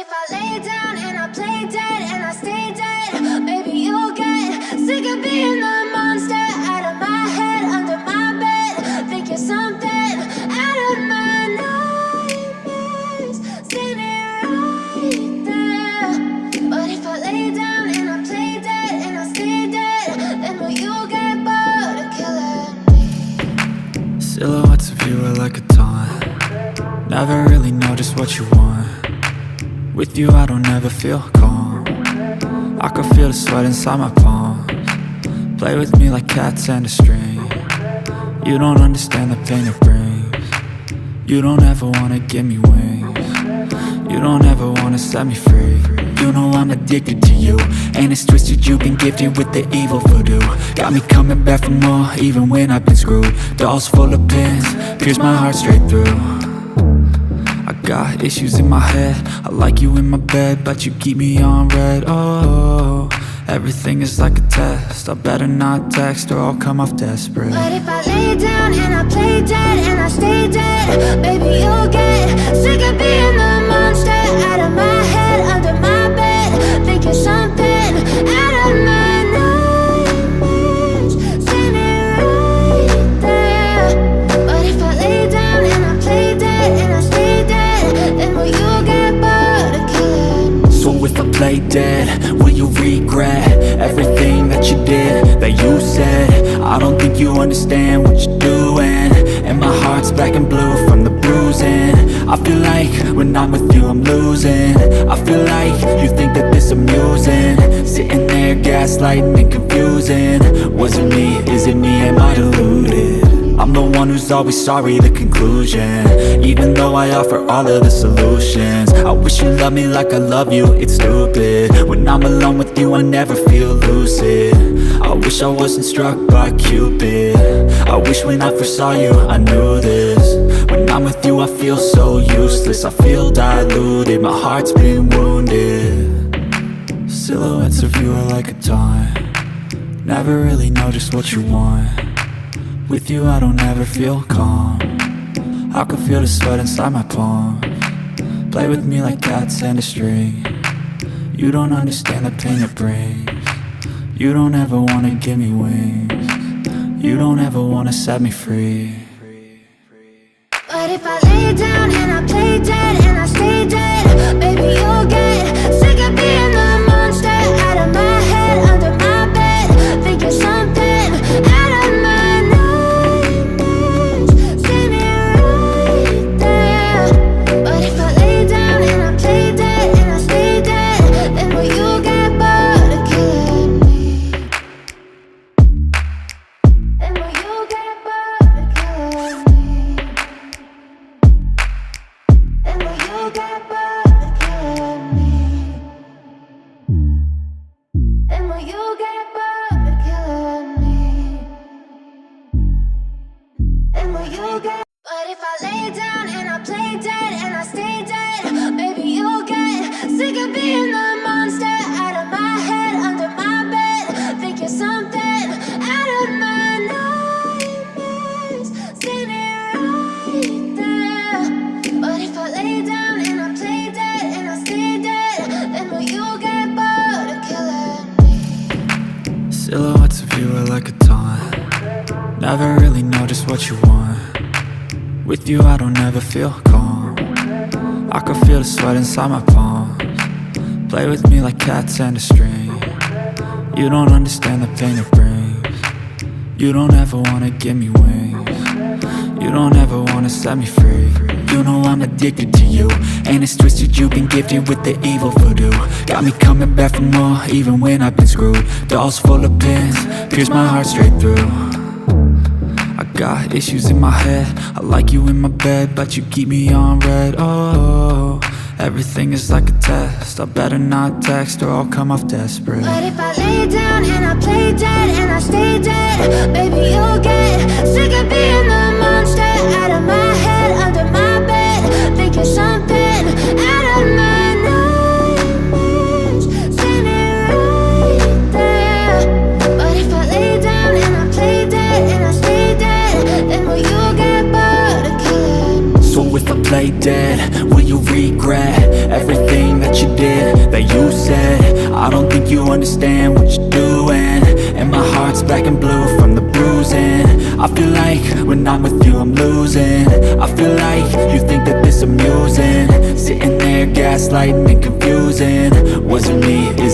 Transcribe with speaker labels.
Speaker 1: if I lay down and I play dead and I stay dead, maybe you'll get sick of being the monster out of my head, under my bed. Think you're something out of my nightmares, standing right there. But if I lay down and I play dead and I stay dead, then will you get bored of killing me?
Speaker 2: Silhouettes of you are like a taunt. Never really know just what you want. With you I don't ever feel calm. I can feel the sweat inside my palms. Play with me like cats and a string. You don't understand the pain it brings. You don't ever wanna give me wings. You don't ever wanna set me free. You know I'm addicted to you, and it's twisted, you've been gifted with the evil voodoo. Got me coming back for more, even when I've been screwed. Dolls full of pins, pierce my heart straight through. I got issues in my head, I like you in my bed, but you keep me on red. Oh, everything is like a test, I better not text or I'll come off desperate.
Speaker 1: But if I lay down and I play dead and I stay dead, baby you'll get sick of being the monster out of my head, under my bed. Think you're something out of my nightmares, standing right there. But if I lay down and I play dead and I stay dead, then will you get bored of killing me?
Speaker 2: So if I play dead, will you regret everything that you did, that you said? I don't think you understand what you're doing, and my heart's black and blue from the bruising. I feel like when I'm with you I'm losing. I feel like you think that this amusing, sitting there gaslighting and confusing. Was it me? Is it me? Am I deluded? I'm the one who's always sorry, the conclusion, even though I offer all of the solutions. I wish you loved me like I love you, it's stupid. When I'm alone with you I never feel lucid. I wish I wasn't struck by Cupid. I wish when I first saw you I knew this. When I'm with you I feel so useless, I feel diluted, my heart's been wounded. Silhouettes of you are like a taunt. Never really know just what you want. With you I don't ever feel calm. I can feel the sweat inside my palms. Play with me like cats and a string. You don't understand the pain it brings. You don't ever wanna give me wings. You don't ever wanna set me free.
Speaker 1: But if I lay down and I play dead and I stay dead, baby you'll get sick of being the monster out of my head, under my bed. Think you're something out of my nightmares, standing right there. But if I lay down and I play dead and I stay dead, then will you get bored of killing me? Then will you get bored of killing me? And will you get bored of killing me? And will you get bored of killing me? And will you get? But if I lay down and I play dead and I stay dead, baby you'll get sick of being the monster out of my head, under my bed. Think you're something out of my nightmares, standing right there. But if I lay down and I play dead and I stay dead, then will you get bored of killing me?
Speaker 2: Silhouettes of you are like a taunt. Never really know just what you want. With you I don't ever feel calm. I can feel the sweat inside my palms. Play with me like cats and a string. You don't understand the pain it brings. You don't ever wanna give me wings. You don't ever wanna set me free. You know I'm addicted to you, and it's twisted, you've been gifted with the evil voodoo. Got me coming back for more, even when I've been screwed. Dolls full of pins, pierce my heart straight through. I got issues in my head, I like you in my bed, but you keep me on red. Oh, everything is like a test, I better not text or I'll come off desperate.
Speaker 1: But if I lay down and I play dead and I stay dead, baby you'll get sick of being the monster out of my head, under my bed. Think you're something out of my nightmares, standing right there. But if I lay down and I play dead and I stay dead, then will you get bored of killing me?
Speaker 2: So if I play dead, will you regret everything that you think you understand what you're doing. And my heart's black and blue from the bruising. I feel like when I'm with you I'm losing. I feel like you think that this amusing. Sitting there gaslighting and confusing. Was it me? Is